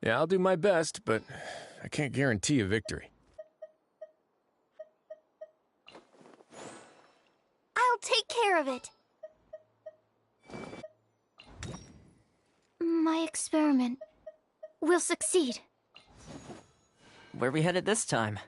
Yeah, I'll do my best, but I can't guarantee a victory. I'll take care of it. My experiment will succeed. Where are we headed this time?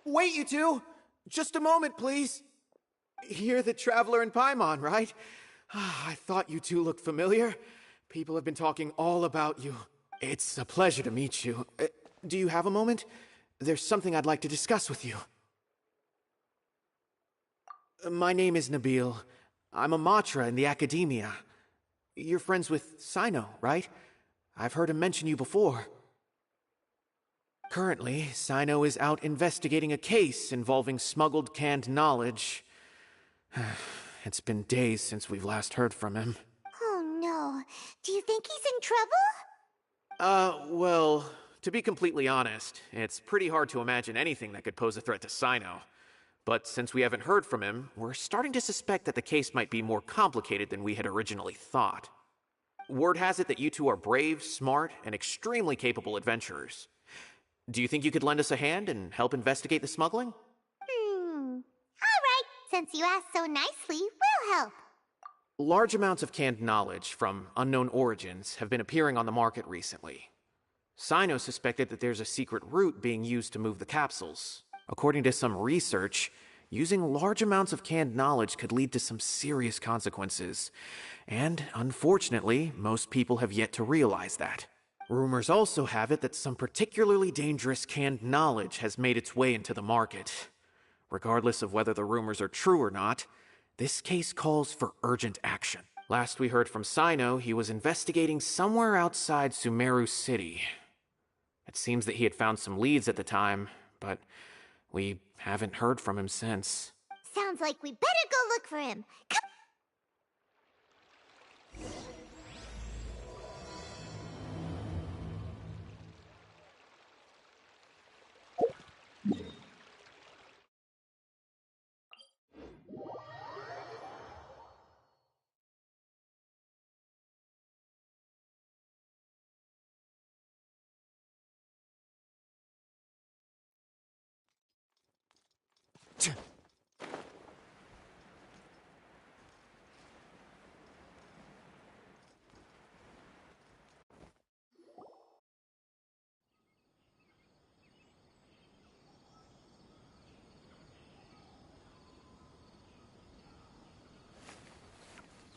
Wait, you two! Just a moment, please. You're the Traveler in Paimon, right? I thought you two looked familiar. People have been talking all about you. It's a pleasure to meet you. Do you have a moment? There's something I'd like to discuss with you. My name is Nabil. I'm a Matra in the Academia. You're friends with Cyno, right? I've heard him mention you before. Currently, Cyno is out investigating a case involving smuggled canned knowledge. It's been days since we've last heard from him. Oh no. Do you think he's in trouble? Well, to be completely honest, it's pretty hard to imagine anything that could pose a threat to Cyno. But since we haven't heard from him, we're starting to suspect that the case might be more complicated than we had originally thought. Word has it that you two are brave, smart, and extremely capable adventurers. Do you think you could lend us a hand and help investigate the smuggling? Alright, since you asked so nicely, we'll help. Large amounts of canned knowledge from unknown origins have been appearing on the market recently. Cyno suspected that there's a secret route being used to move the capsules. According to some research, using large amounts of canned knowledge could lead to some serious consequences. And, unfortunately, most people have yet to realize that. Rumors also have it that some particularly dangerous canned knowledge has made its way into the market. Regardless of whether the rumors are true or not, this case calls for urgent action. Last we heard from Cyno, he was investigating somewhere outside Sumeru City. It seems that he had found some leads at the time, but we haven't heard from him since. Sounds like we better go look for him. Come.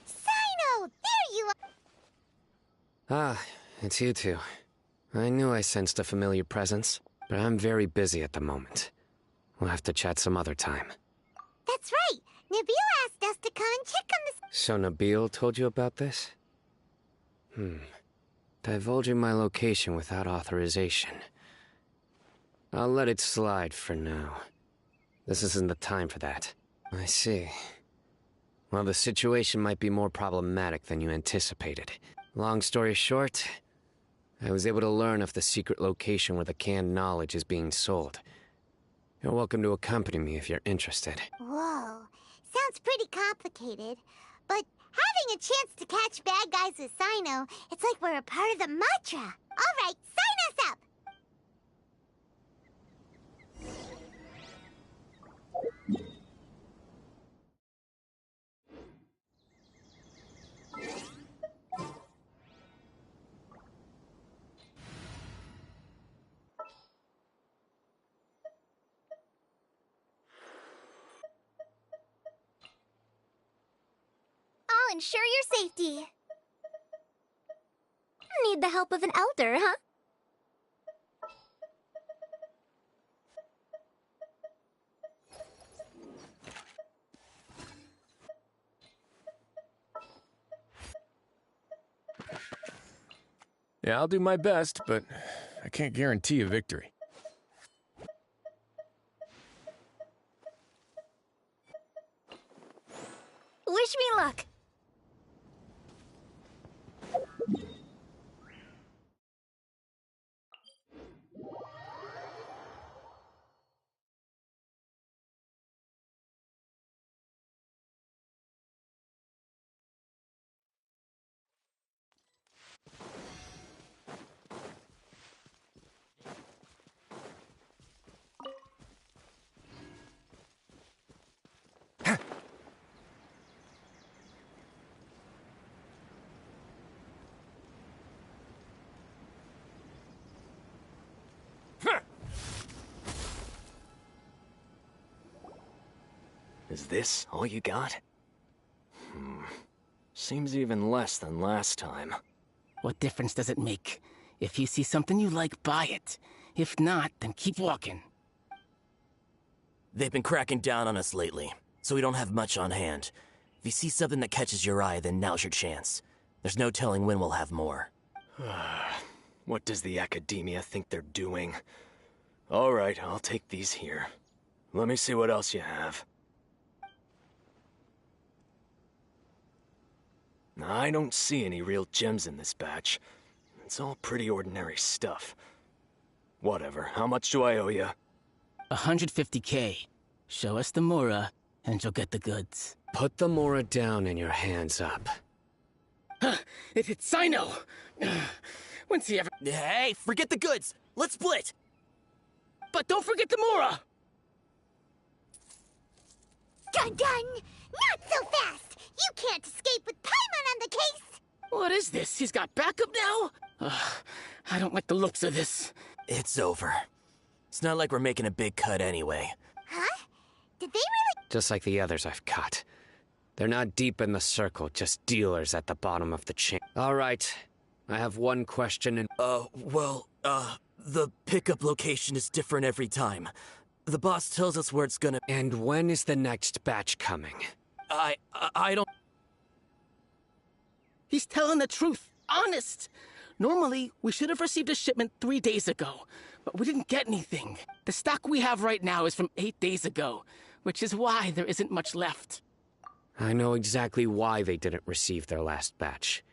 Cyno, there you are. Ah, it's you two. I knew I sensed a familiar presence, but I'm very busy at the moment. We'll have to chat some other time. That's right. Nabil asked us to come and check on the... So Nabil told you about this? Divulging my location without authorization. I'll let it slide for now. This isn't the time for that. I see. Well, the situation might be more problematic than you anticipated. Long story short, I was able to learn of the secret location where the canned knowledge is being sold. You're welcome to accompany me if you're interested. Whoa. Sounds pretty complicated. But having a chance to catch bad guys with Cyno, it's like we're a part of the Matra. Alright, sign us up! I'll ensure your safety. Need the help of an elder, huh? Yeah, I'll do my best, but I can't guarantee a victory. Wish me luck. Is this all you got? Seems even less than last time. What difference does it make? If you see something you like, buy it. If not, then keep walking. They've been cracking down on us lately, so we don't have much on hand. If you see something that catches your eye, then now's your chance. There's no telling when we'll have more. What does the Academia think they're doing? All right, I'll take these here. Let me see what else you have. I don't see any real gems in this batch. It's all pretty ordinary stuff. Whatever, how much do I owe you? 150K. Show us the Mora, and you'll get the goods. Put the Mora down and your hands up. It hit Cyno! When's he ever... Hey, forget the goods! Let's split! But don't forget the Mora! Dun dun! Not so fast! You can't escape with Paimon on the case! What is this? He's got backup now? I don't like the looks of this. It's over. It's not like we're making a big cut anyway. Huh? Did they really? Just like the others I've caught. They're not deep in the circle, just dealers at the bottom of the chain. All right, I have one question and... The pickup location is different every time. The boss tells us where it's gonna... And when is the next batch coming? I don't... He's telling the truth. Honest. Normally, we should have received a shipment 3 days ago, but we didn't get anything. The stock we have right now is from 8 days ago, which is why there isn't much left. I know exactly why they didn't receive their last batch.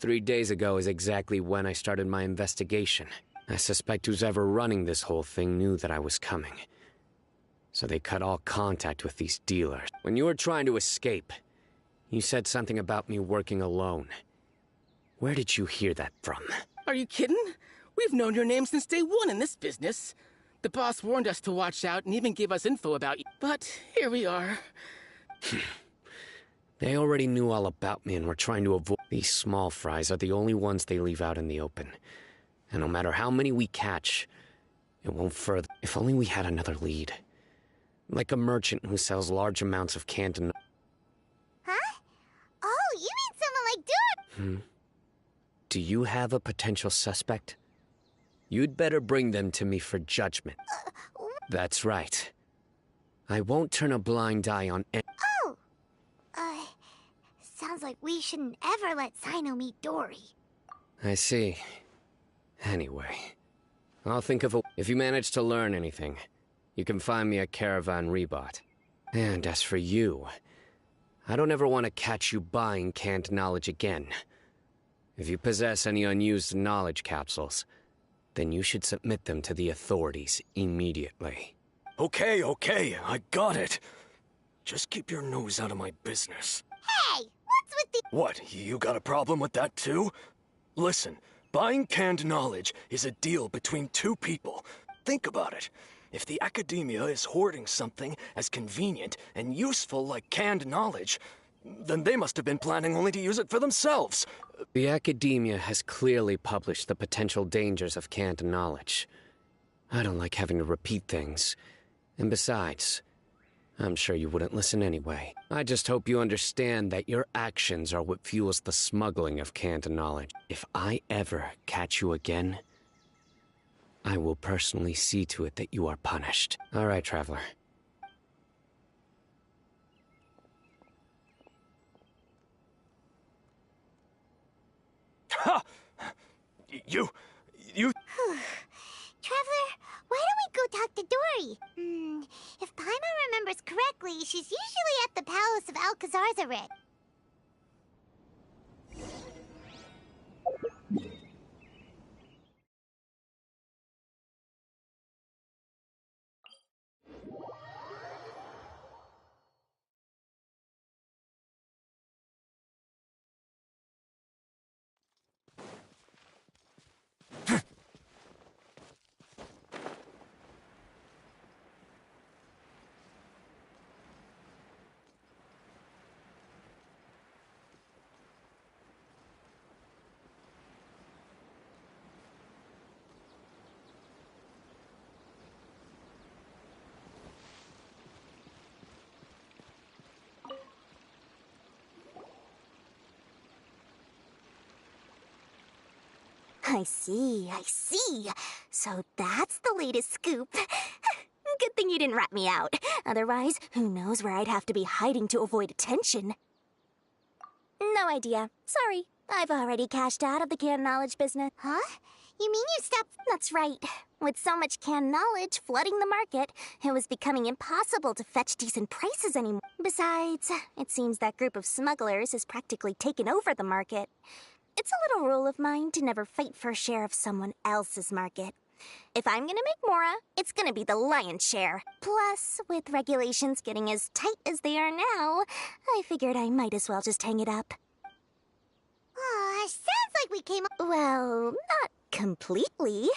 3 days ago is exactly when I started my investigation. I suspect who's ever running this whole thing knew that I was coming. So they cut all contact with these dealers. When you were trying to escape, you said something about me working alone. Where did you hear that from? Are you kidding? We've known your name since day one in this business. The boss warned us to watch out and even gave us info about you. But here we are. They already knew all about me and were trying to avoid... These small fries are the only ones they leave out in the open. And no matter how many we catch, it won't further... If only we had another lead. Like a merchant who sells large amounts of canned... Huh? Oh, you mean someone like Doin? Do you have a potential suspect? You'd better bring them to me for judgment. That's right. I won't turn a blind eye on... Oh! Sounds like we shouldn't ever let Cyno meet Dory. I see. Anyway, I'll think of a... If you manage to learn anything, you can find me at Caravan Rebot. And as for you, I don't ever want to catch you buying canned knowledge again. If you possess any unused knowledge capsules, then you should submit them to the authorities immediately. Okay, I got it. Just keep your nose out of my business. Hey! What's with the... What, you got a problem with that too? Listen, buying canned knowledge is a deal between two people. Think about it. If the Academia is hoarding something as convenient and useful like canned knowledge, then they must have been planning only to use it for themselves. The Academia has clearly published the potential dangers of canned knowledge. I don't like having to repeat things. And besides, I'm sure you wouldn't listen anyway. I just hope you understand that your actions are what fuels the smuggling of canned knowledge. If I ever catch you again, I will personally see to it that you are punished. All right, Traveler. Ha! You... Traveler, why don't we go talk to Dory? If Paimon remembers correctly, she's usually at the Palace of Alcazarzaret. I see. So that's the latest scoop. Good thing you didn't rat me out. Otherwise, who knows where I'd have to be hiding to avoid attention. No idea. Sorry. I've already cashed out of the canned knowledge business. Huh? You mean you stopped? That's right. With so much canned knowledge flooding the market, it was becoming impossible to fetch decent prices anymore. Besides, it seems that group of smugglers has practically taken over the market. It's a little rule of mine to never fight for a share of someone else's market. If I'm gonna make Mora, it's gonna be the lion's share. Plus, with regulations getting as tight as they are now, I figured I might as well just hang it up. Aw, sounds like we came up. Well, not completely.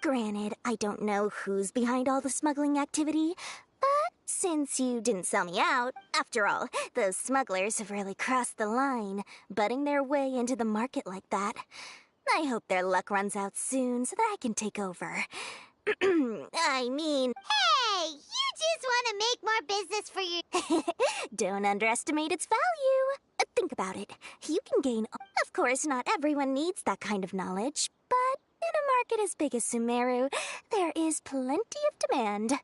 Granted, I don't know who's behind all the smuggling activity, but since you didn't sell me out, after all, those smugglers have really crossed the line, butting their way into the market like that. I hope their luck runs out soon so that I can take over. I mean... Hey, you just want to make more business for you. Don't underestimate its value. Think about it. You can gain... Of course, not everyone needs that kind of knowledge, but in a market as big as Sumeru, there is plenty of demand.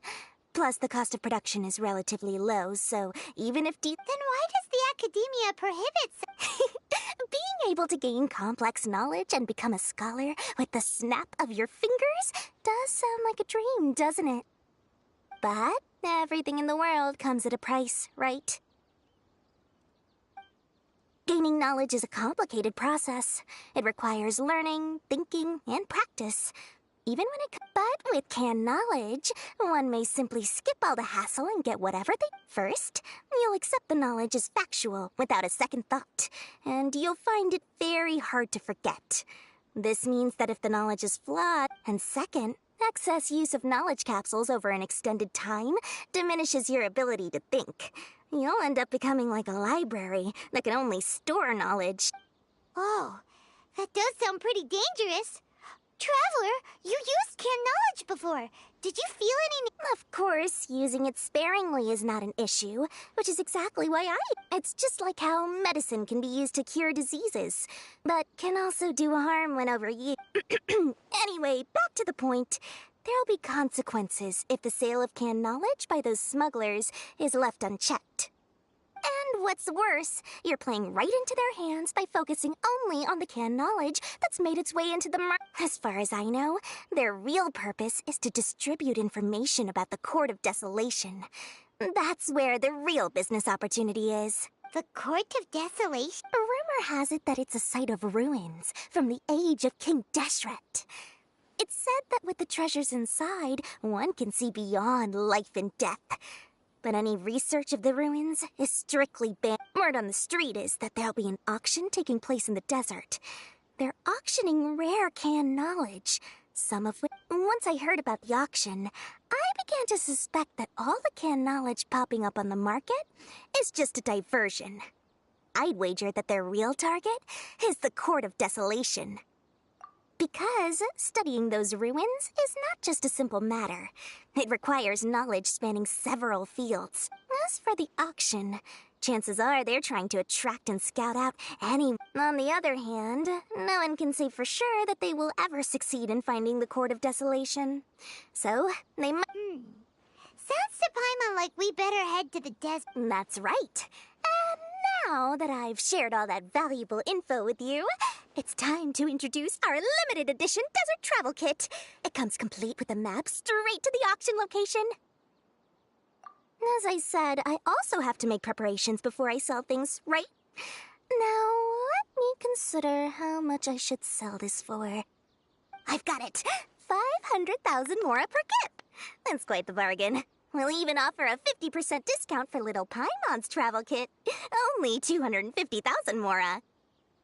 Plus, the cost of production is relatively low, so even if... Then why does the academia prohibit... Being able to gain complex knowledge and become a scholar with the snap of your fingers does sound like a dream, doesn't it? But everything in the world comes at a price, right? Gaining knowledge is a complicated process. It requires learning, thinking, and practice. Even when it... But with canned knowledge, one may simply skip all the hassle and get whatever they... First, you'll accept the knowledge as factual without a second thought, and you'll find it very hard to forget. This means that if the knowledge is flawed, and second, excess use of knowledge capsules over an extended time diminishes your ability to think. You'll end up becoming like a library that can only store knowledge. Oh, that does sound pretty dangerous. Traveler, you used canned knowledge before. Did you feel any... Of course, using it sparingly is not an issue, which is exactly why It's just like how medicine can be used to cure diseases, but can also do harm when overused. Anyway, back to the point. There'll be consequences if the sale of canned knowledge by those smugglers is left unchecked. And what's worse, you're playing right into their hands by focusing only on the canned knowledge that's made its way into the market. As far as I know, their real purpose is to distribute information about the Court of Desolation. That's where the real business opportunity is. The Court of Desolation? Rumor has it that it's a site of ruins from the age of King Deshret. It's said that with the treasures inside, one can see beyond life and death. But any research of the ruins is strictly banned. Word on the street is that there'll be an auction taking place in the desert. They're auctioning rare canned knowledge, some of which... Once I heard about the auction, I began to suspect that all the canned knowledge popping up on the market is just a diversion. I'd wager that their real target is the Court of Desolation. Because studying those ruins is not just a simple matter. It requires knowledge spanning several fields. As for the auction, chances are they're trying to attract and scout out any... On the other hand, no one can say for sure that they will ever succeed in finding the Court of Desolation. So, they might... Sounds to Paimon like we better head to the desert. That's right. And now that I've shared all that valuable info with you, It's time to introduce our limited edition desert travel kit. It comes complete with a map straight to the auction location. As I said, I also have to make preparations before I sell things, right? Now, let me consider how much I should sell this for. I've got it! 500,000 mora per kit! That's quite the bargain. We'll even offer a 50% discount for Little Paimon's travel kit. Only 250,000 mora.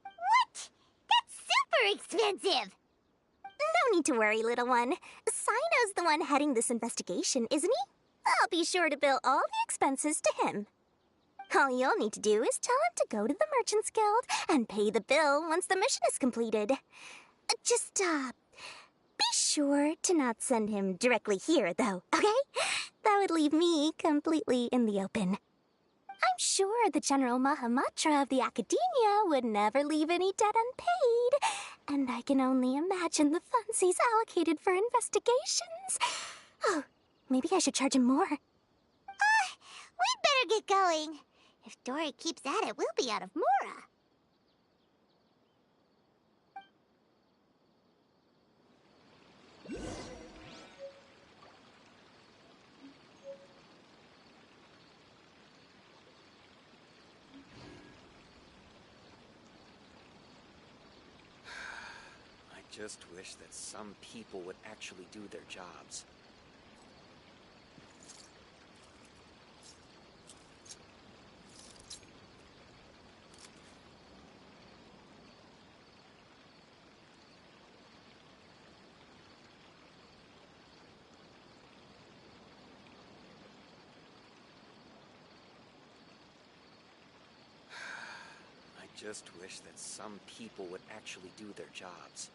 What? That's super expensive! No need to worry, little one. Cyno's the one heading this investigation, isn't he? I'll be sure to bill all the expenses to him. All you'll need to do is tell him to go to the Merchants Guild and pay the bill once the mission is completed. Just, be sure to not send him directly here, though, okay? That would leave me completely in the open. I'm sure the General Mahamatra of the Academia would never leave any debt unpaid, and I can only imagine the funds he's allocated for investigations. Oh, maybe I should charge him more. We'd better get going. If Dory keeps at it, we'll be out of mora. I just wish that some people would actually do their jobs. I just wish that some people would actually do their jobs.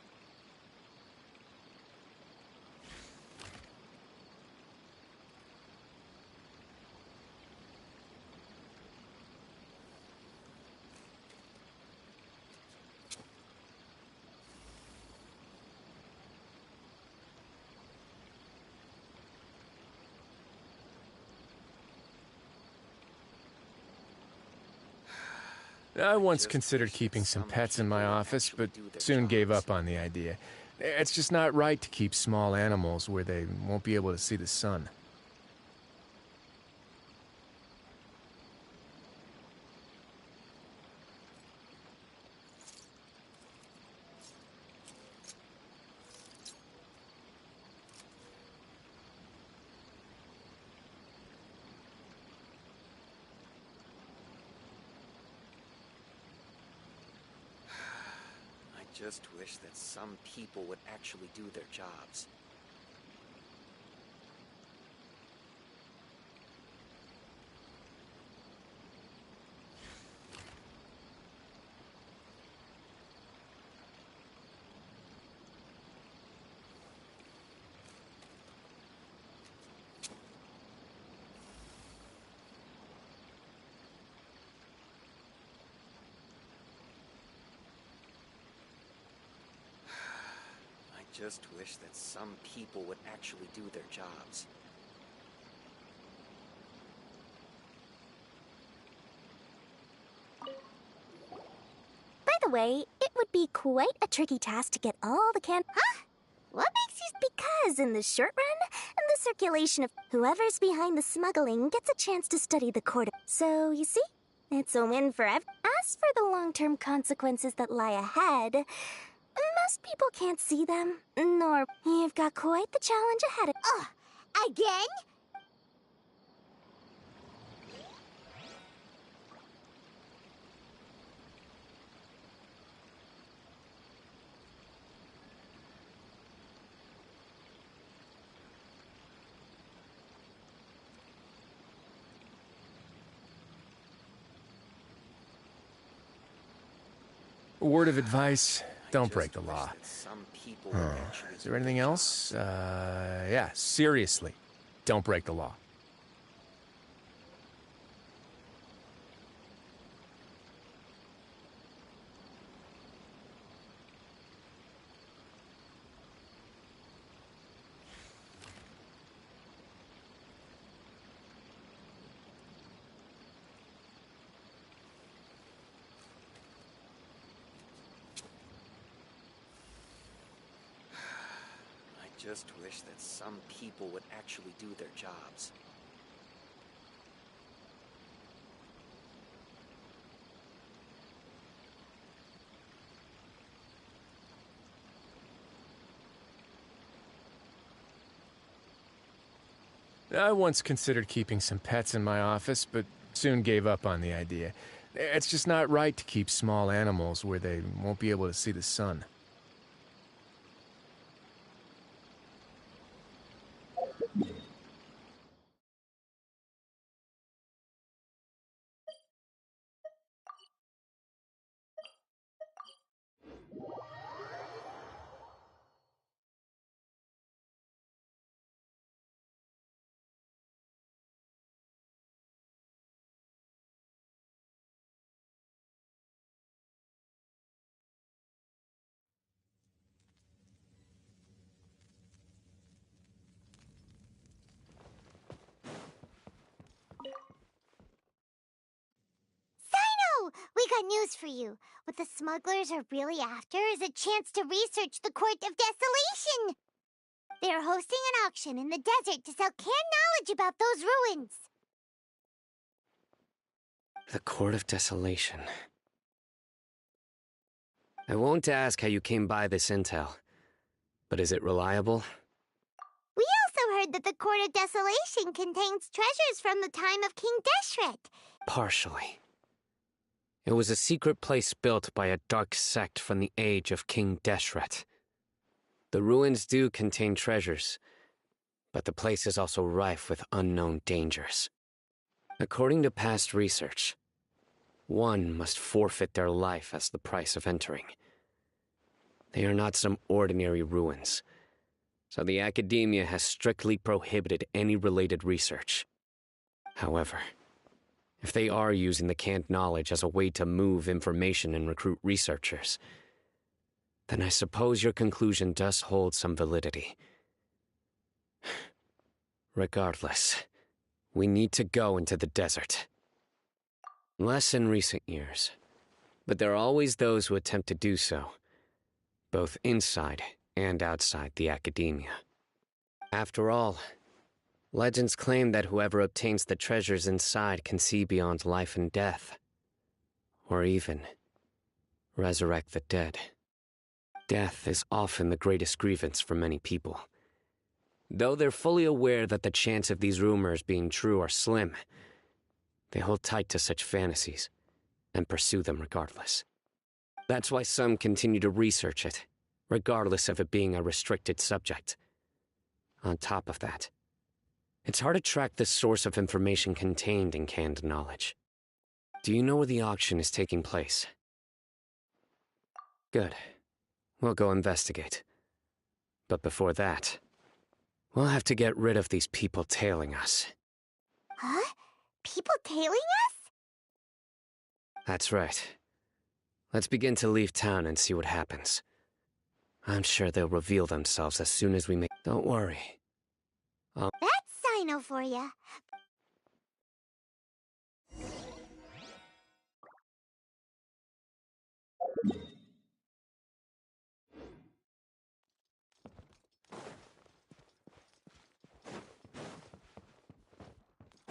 I once considered keeping some pets in my office, but soon gave up on the idea. It's just not right to keep small animals where they won't be able to see the sun. I just wish that some people would actually do their jobs. I just wish that some people would actually do their jobs. By the way, it would be quite a tricky task to get all the Huh? What makes you... Because in the short run, the circulation of whoever's behind the smuggling gets a chance to study the court. So, you see, it's a win for everyone. As for the long-term consequences that lie ahead, most people can't see them, nor you've got quite the challenge ahead of... Oh, again? A word of advice, don't break the law. Is there anything else? Yeah, seriously, don't break the law. just wish that some people would actually do their jobs. I once considered keeping some pets in my office, but soon gave up on the idea. It's just not right to keep small animals where they won't be able to see the sun. Cyno! We got news for you. What the smugglers are really after is a chance to research the Court of Desolation. They are hosting an auction in the desert to sell canned knowledge about those ruins. The Court of Desolation. I won't ask how you came by this intel, but is it reliable? We also heard that the Court of Desolation contains treasures from the time of King Deshret. Partially. It was a secret place built by a dark sect from the age of King Deshret. The ruins do contain treasures, but the place is also rife with unknown dangers. According to past research, one must forfeit their life as the price of entering. They are not some ordinary ruins, so the academia has strictly prohibited any related research. However, if they are using the canned knowledge as a way to move information and recruit researchers, then I suppose your conclusion does hold some validity. Regardless, we need to go into the desert. Less in recent years, but there are always those who attempt to do so, both inside and outside the academia. After all, legends claim that whoever obtains the treasures inside can see beyond life and death, or even resurrect the dead. Death is often the greatest grievance for many people. Though they're fully aware that the chance of these rumors being true are slim, they hold tight to such fantasies and pursue them regardless. That's why some continue to research it, regardless of it being a restricted subject. On top of that, it's hard to track the source of information contained in canned knowledge. Do you know where the auction is taking place? Good. We'll go investigate. But before that, we'll have to get rid of these people tailing us. Huh? People tailing us? That's right. Let's begin to leave town and see what happens. I'm sure they'll reveal themselves as soon as we make... Don't worry. That's Cyno for ya.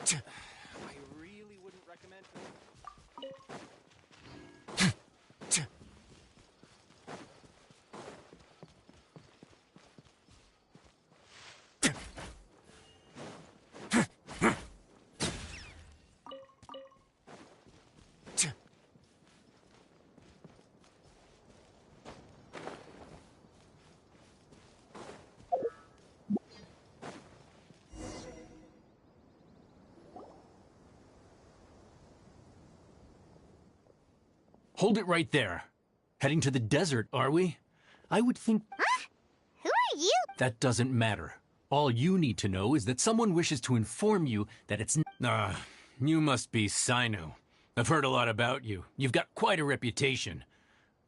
I really wouldn't recommend it. Hold it right there. Heading to the desert, are we? I would think... Huh? Who are you? That doesn't matter. All you need to know is that someone wishes to inform you that it's... you must be Cyno. I've heard a lot about you. You've got quite a reputation.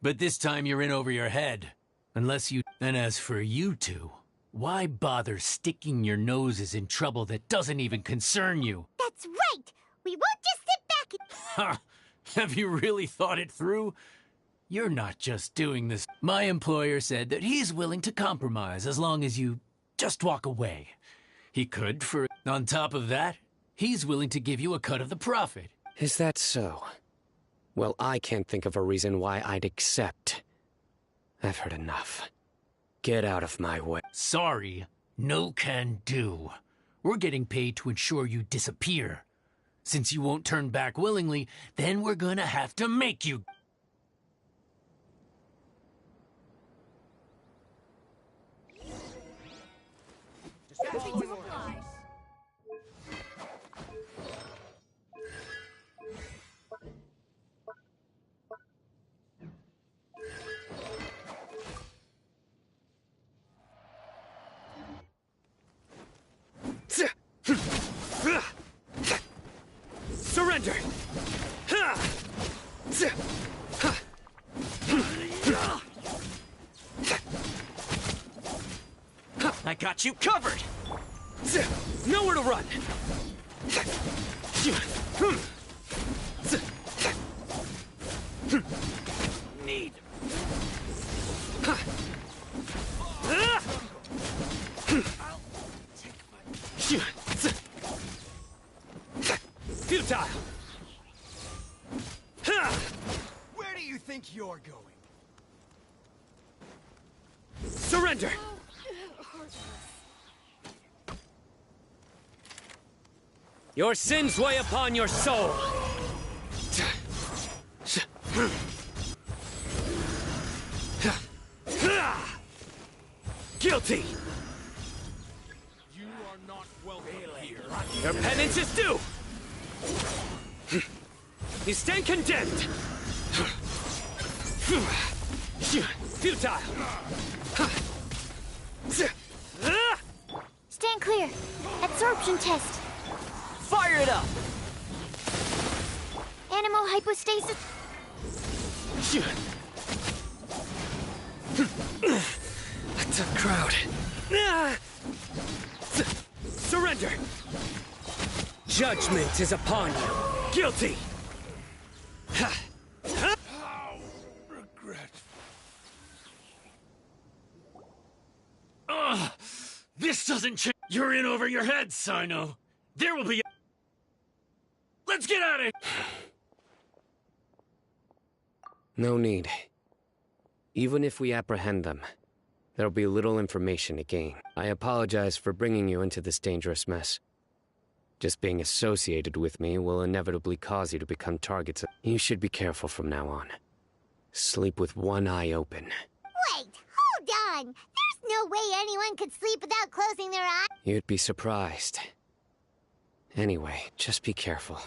But this time you're in over your head. Unless you... And as for you two, why bother sticking your noses in trouble that doesn't even concern you? That's right! We won't just sit back and... Ha! Have you really thought it through? You're not just doing this. My employer said that he's willing to compromise as long as you just walk away. He could for... On top of that, he's willing to give you a cut of the profit. Is that so? Well, I can't think of a reason why I'd accept. I've heard enough. Get out of my way. Sorry, no can do. We're getting paid to ensure you disappear. Since you won't turn back willingly, then we're gonna have to make you. Surrender! I got you covered! Nowhere to run! Need. Futile! Where do you think you're going? Surrender! Your sins weigh upon your soul! Guilty! You are not welcome here. Your penance is due! You stand condemned! Futile! Stand clear. Absorption test. Fire it up! Animal hypostasis. A tough crowd. Surrender! Judgment is upon you. Guilty! How regret. This doesn't change. You're in over your head, Cyno. There will be... Let's get at it! No need. Even if we apprehend them, there'll be little information to gain. I apologize for bringing you into this dangerous mess. Just being associated with me will inevitably cause you to become targets. You should be careful from now on. Sleep with one eye open. Wait, hold on. There's no way anyone could sleep without closing their eyes. You'd be surprised. Anyway, just be careful.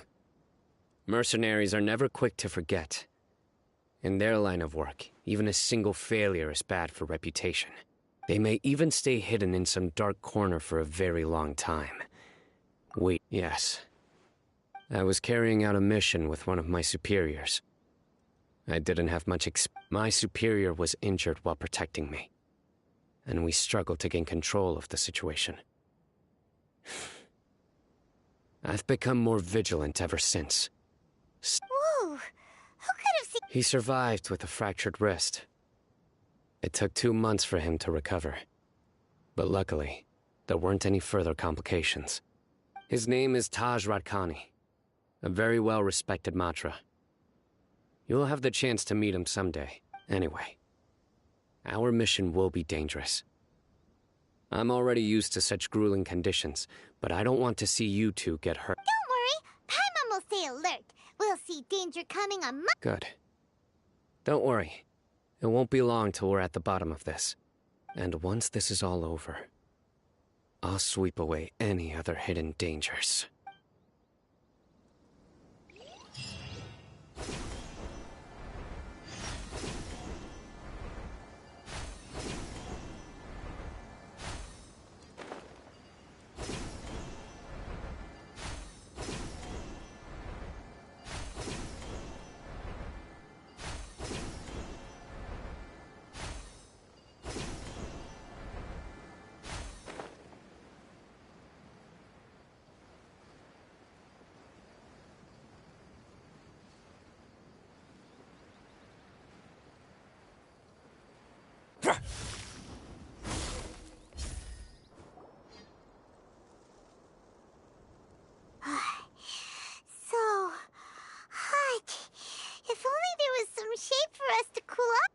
Mercenaries are never quick to forget. In their line of work, even a single failure is bad for reputation. They may even stay hidden in some dark corner for a very long time. Wait, yes. I was carrying out a mission with one of my superiors. I didn't have much My superior was injured while protecting me, and we struggled to gain control of the situation. I've become more vigilant ever since. Whoa! Who could have seen... He survived with a fractured wrist. It took 2 months for him to recover. But luckily, there weren't any further complications. His name is Taj Radkani, a very well-respected Matra. You'll have the chance to meet him someday. Anyway, our mission will be dangerous. I'm already used to such grueling conditions, but I don't want to see you two get hurt. Don't worry. Paimon will stay alert. We'll see danger coming on my... Good. Don't worry. It won't be long till we're at the bottom of this. And once this is all over, I'll sweep away any other hidden dangers.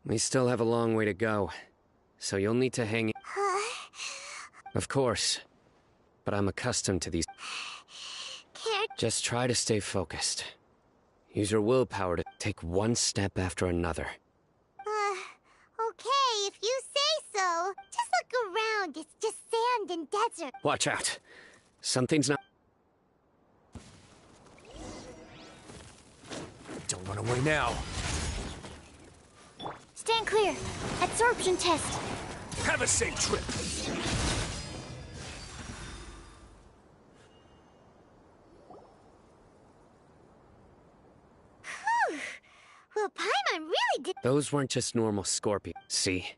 We still have a long way to go, so you'll need to hang in. Of course, but I'm accustomed to these. Just try to stay focused. Use your willpower to take one step after another. Okay, if you say so. Just look around. It's just sand and desert. Watch out. Something's not... Don't run away now. Stand clear. Absorption test. Have a safe trip. Whew. Well, Paimon really did. Those weren't just normal scorpions. See?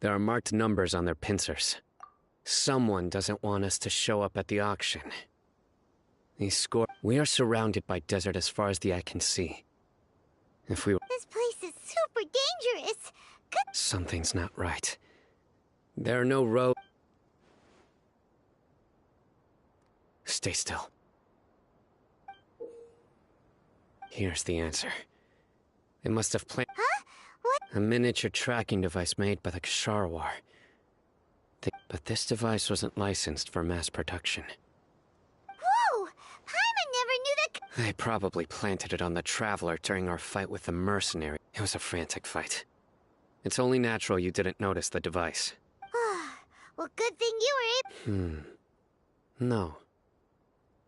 There are marked numbers on their pincers. Someone doesn't want us to show up at the auction. We are surrounded by desert as far as the eye can see. If we... This place is super dangerous. Something's not right. There are no roads. Stay still. Here's the answer. They must have planted... Huh? What? A miniature tracking device made by the Ksharawar. But this device wasn't licensed for mass production. Whoa! Paimon never knew that... They probably planted it on the Traveler during our fight with the mercenary. It was a frantic fight. It's only natural you didn't notice the device. Well, good thing you were able... No.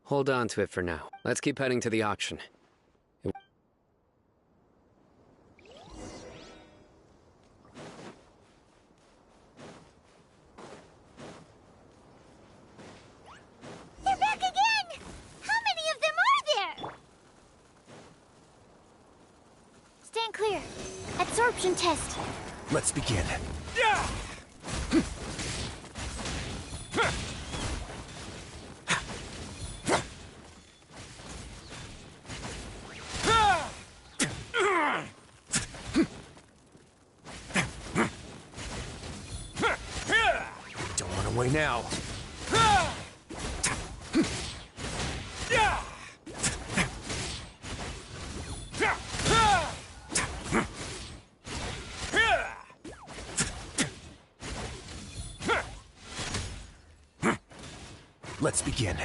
Hold on to it for now. Let's keep heading to the auction. They're back again! How many of them are there? Stand clear. Absorption test. Let's begin. Don't run away now. Let's begin.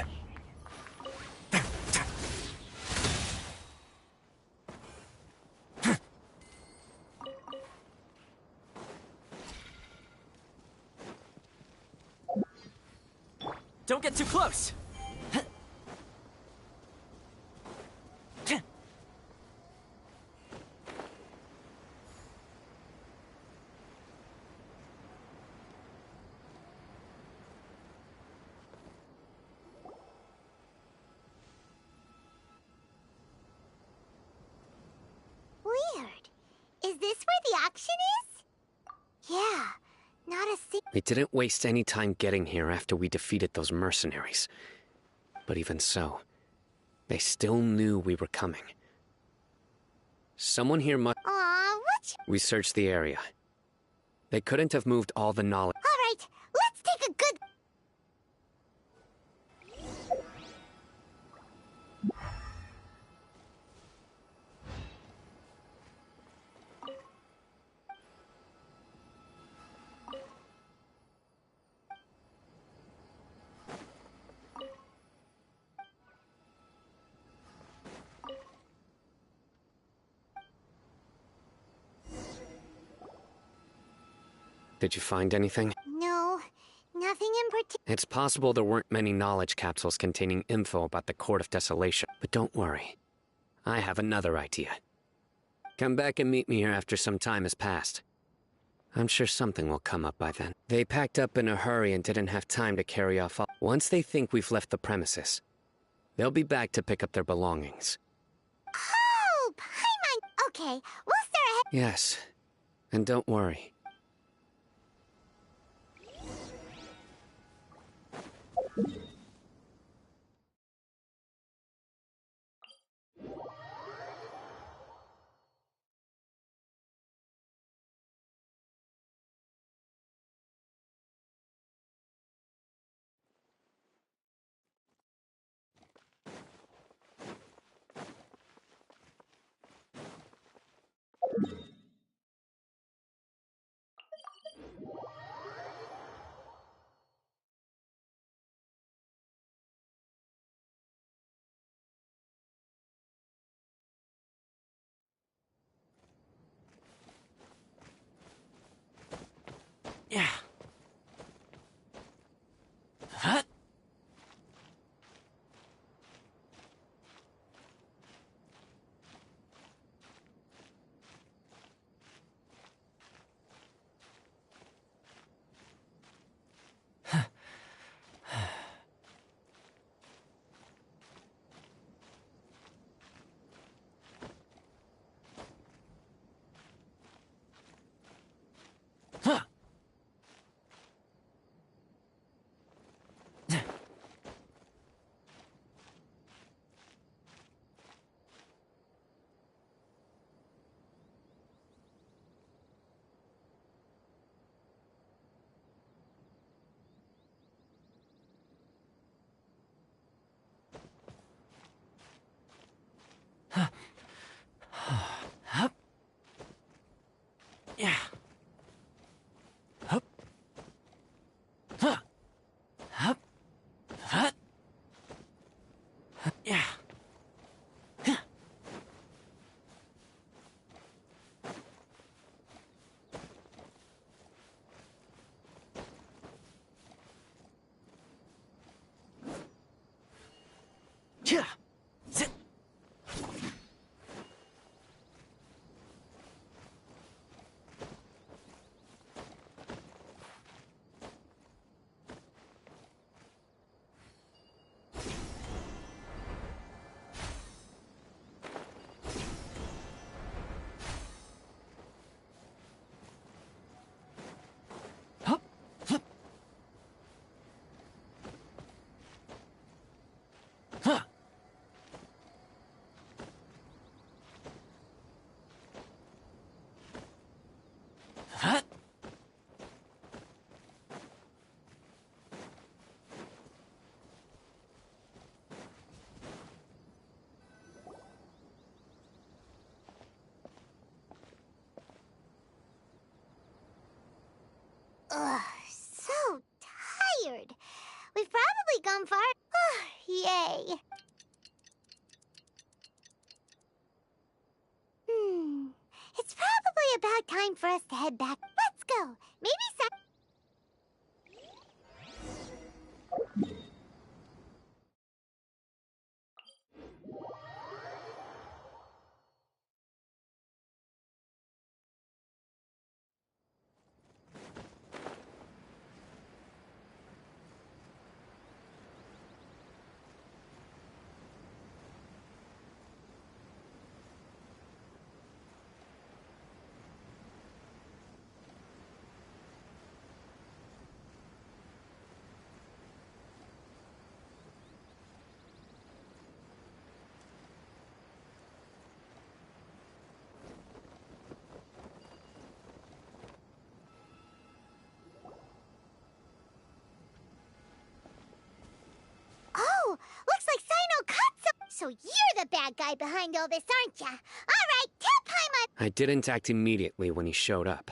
Don't get too close! Weird. Is this where the auction is? Yeah. Not a We didn't waste any time getting here after we defeated those mercenaries. But even so, they still knew we were coming. Someone here must... Aw, what? We searched the area. They couldn't have moved all the knowledge... Alright, let's take a good... Did you find anything? No, nothing in particular. It's possible there weren't many knowledge capsules containing info about the Court of Desolation. But don't worry. I have another idea. Come back and meet me here after some time has passed. I'm sure something will come up by then. They packed up in a hurry and didn't have time to carry off all... Once they think we've left the premises, they'll be back to pick up their belongings. Oh, Paimon! Okay, we'll start ahead. Yes. And don't worry. Hup. Yeah. Hup. Huh. Hup. Hut. Yeah. Huh. Yeah. Sit. Hup. Hup. Huh. Hut. Ugh, so tired. We've probably gone far. Yay. It's probably about time for us to head back. Let's go. Maybe some. Oh, looks like Cyno caught some. So you're the bad guy behind all this, aren't ya? All right, tell Paimon. I didn't act immediately when he showed up.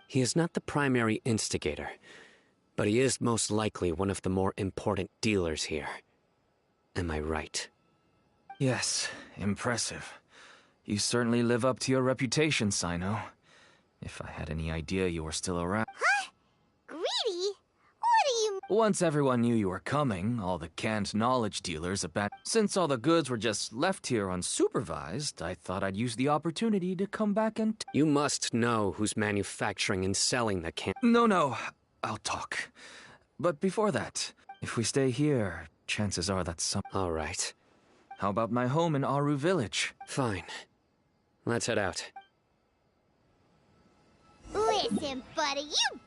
He is not the primary instigator, but he is most likely one of the more important dealers here. Am I right? Yes, impressive. You certainly live up to your reputation, Cyno. If I had any idea you were still around. Huh? Greedy? What do you... Once everyone knew you were coming, all the canned knowledge dealers abandoned. Since all the goods were just left here unsupervised, I thought I'd use the opportunity to come back and... You must know who's manufacturing and selling the can. No, I'll talk. But before that, if we stay here, chances are that some... All right. How about my home in Aru Village? Fine. Let's head out. Listen, buddy, you...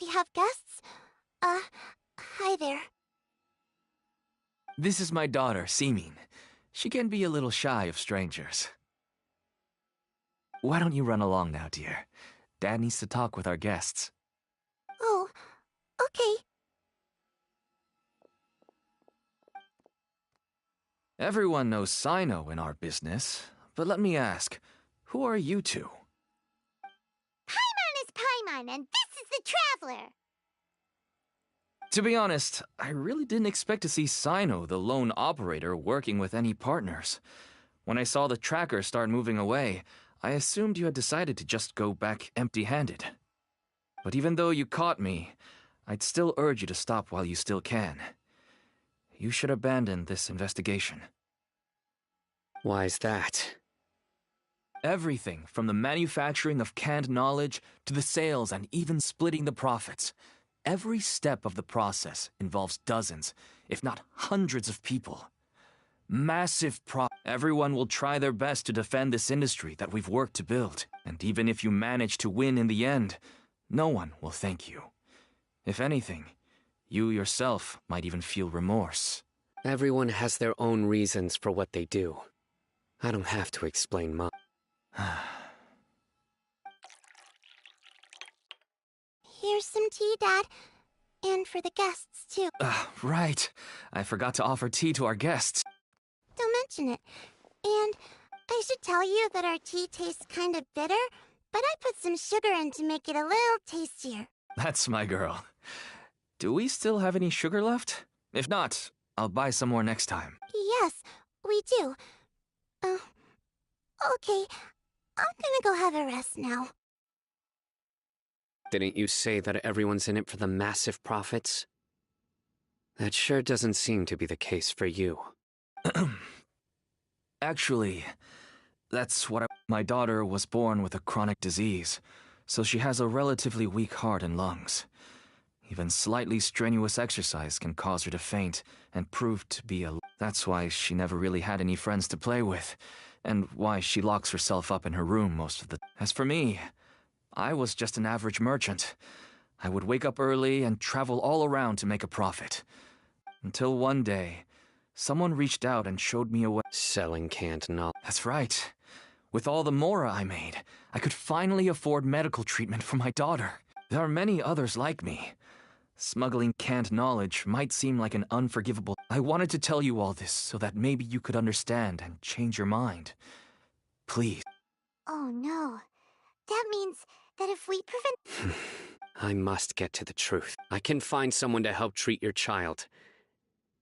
we have guests. Hi there. This is my daughter, Seeming. She can be a little shy of strangers. Why don't you run along now, dear? Dad needs to talk with our guests. Oh, okay. Everyone knows Cyno in our business, but let me ask, who are you two? Paimon is Paimon, and this is the Traveler. To be honest, I really didn't expect to see Cyno, the lone operator, working with any partners. When I saw the tracker start moving away, I assumed you had decided to just go back empty-handed. But even though you caught me, I'd still urge you to stop while you still can. You should abandon this investigation. Why is that? Everything from the manufacturing of canned knowledge to the sales and even splitting the profits. Every step of the process involves dozens, if not hundreds of people. Massive Everyone will try their best to defend this industry that we've worked to build. And even if you manage to win in the end, no one will thank you. If anything, you yourself might even feel remorse. Everyone has their own reasons for what they do. I don't have to explain mine. Here's some tea, Dad. And for the guests, too. Right. I forgot to offer tea to our guests. Don't mention it. And I should tell you that our tea tastes kind of bitter, but I put some sugar in to make it a little tastier. That's my girl. Do we still have any sugar left? If not, I'll buy some more next time. Yes, we do. Okay. I'm gonna go have a rest now. Didn't you say that everyone's in it for the massive profits? That sure doesn't seem to be the case for you. Actually, that's what my daughter was born with a chronic disease, so she has a relatively weak heart and lungs. Even slightly strenuous exercise can cause her to faint and prove to be That's why she never really had any friends to play with, and why she locks herself up in her room most of the As for me, I was just an average merchant. I would wake up early and travel all around to make a profit. Until one day, someone reached out and showed me a way. Selling canned knowledge. That's right. With all the mora I made, I could finally afford medical treatment for my daughter. There are many others like me. Smuggling canned knowledge might seem like an unforgivable... I wanted to tell you all this so that maybe you could understand and change your mind. Please. Oh no. That means that if we prevent... I must get to the truth. I can find someone to help treat your child.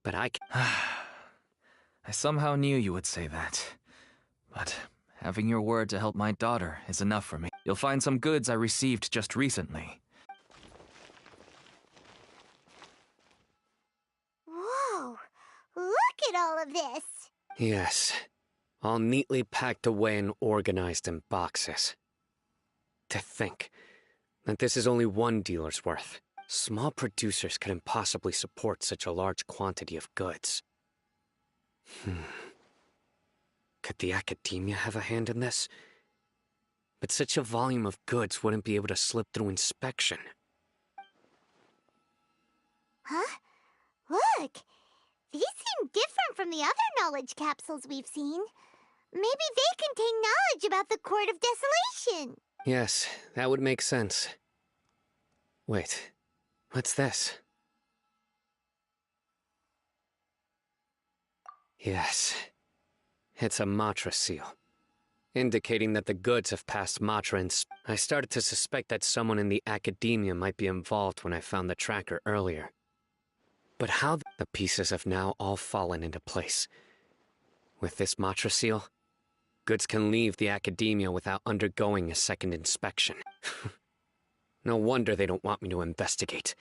But I I somehow knew you would say that. But having your word to help my daughter is enough for me. You'll find some goods I received just recently. Whoa! Look at all of this! Yes. All neatly packed away and organized in boxes. To think that this is only one dealer's worth. Small producers could impossibly support such a large quantity of goods. Could the academia have a hand in this? But such a volume of goods wouldn't be able to slip through inspection. Huh? Look! These seem different from the other knowledge capsules we've seen. Maybe they contain knowledge about the Court of Desolation. Yes, that would make sense. Wait, what's this? Yes, it's a Matra seal, indicating that the goods have passed Matra I started to suspect that someone in the academia might be involved when I found the tracker earlier. But how the pieces have now all fallen into place. With this Matra seal, goods can leave the academia without undergoing a second inspection. No wonder they don't want me to investigate.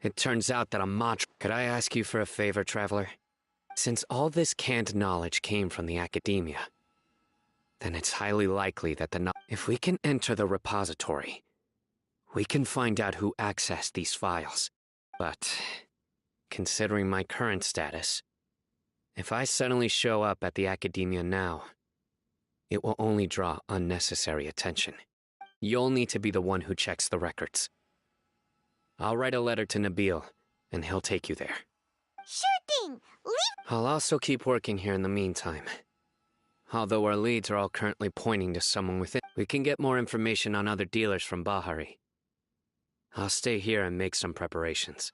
It turns out that a Matra... Could I ask you for a favor, Traveler? Since all this canned knowledge came from the academia, then it's highly likely that if we can enter the repository, we can find out who accessed these files. But, considering my current status, if I suddenly show up at the academia now, it will only draw unnecessary attention. You'll need to be the one who checks the records. I'll write a letter to Nabil, and he'll take you there. Sure thing! Leave. I'll also keep working here in the meantime. Although our leads are all currently pointing to someone within, we can get more information on other dealers from Bahari. I'll stay here and make some preparations.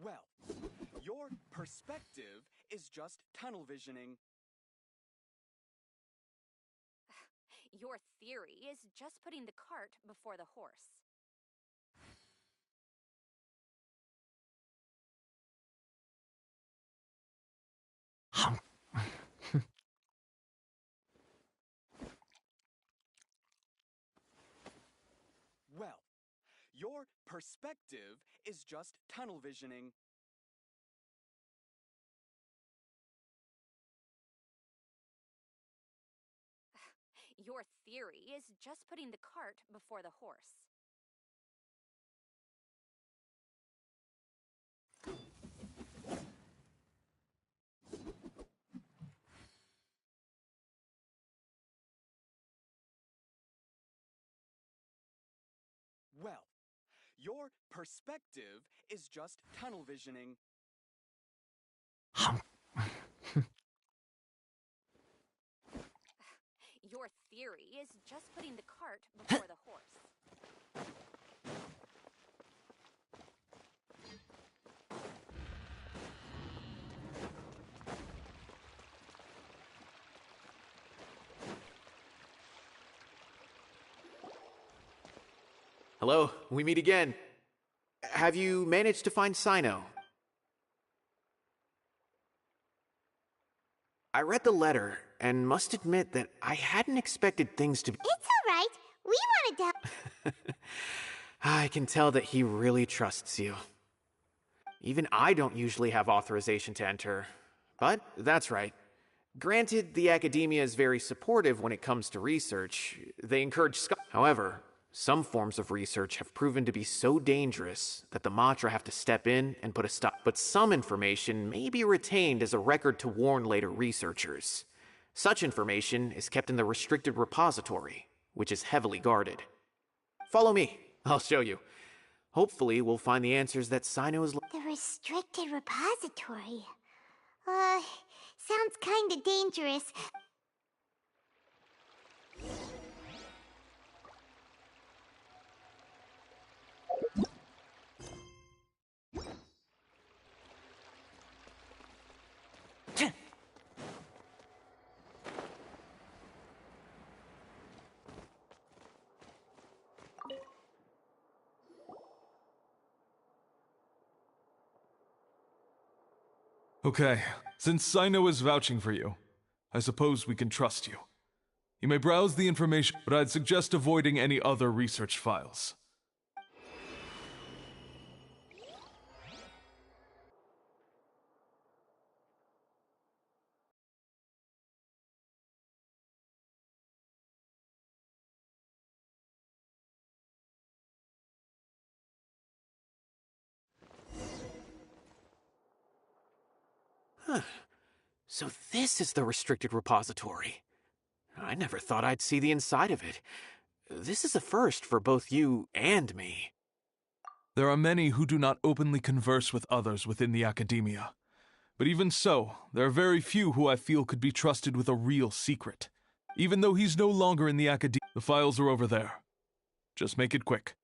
Well, your perspective is just tunnel visioning. Your theory is just putting the cart before the horse. Well, your perspective is just tunnel visioning. Your theory is just putting the cart before the horse. Well, your perspective is just tunnel visioning. Your theory is just putting the cart before the horse. Hello, we meet again. Have you managed to find Cyno? I read the letter and must admit that I hadn't expected things to be. It's all right. We wanted to. I can tell that he really trusts you. Even I don't usually have authorization to enter. But that's right. Granted, the academia is very supportive when it comes to research. They encourage However, some forms of research have proven to be so dangerous that the Matra have to step in and put a stop. But some information may be retained as a record to warn later researchers. Such information is kept in the restricted repository, which is heavily guarded. Follow me. I'll show you. Hopefully, we'll find the answers that Cyno is. The restricted repository. Sounds kinda dangerous. Okay, since Cyno is vouching for you, I suppose we can trust you. You may browse the information, but I'd suggest avoiding any other research files. Huh. So this is the restricted repository. I never thought I'd see the inside of it. This is a first for both you and me. There are many who do not openly converse with others within the academia. But even so, there are very few who I feel could be trusted with a real secret. Even though he's no longer in the academia, the files are over there. Just make it quick.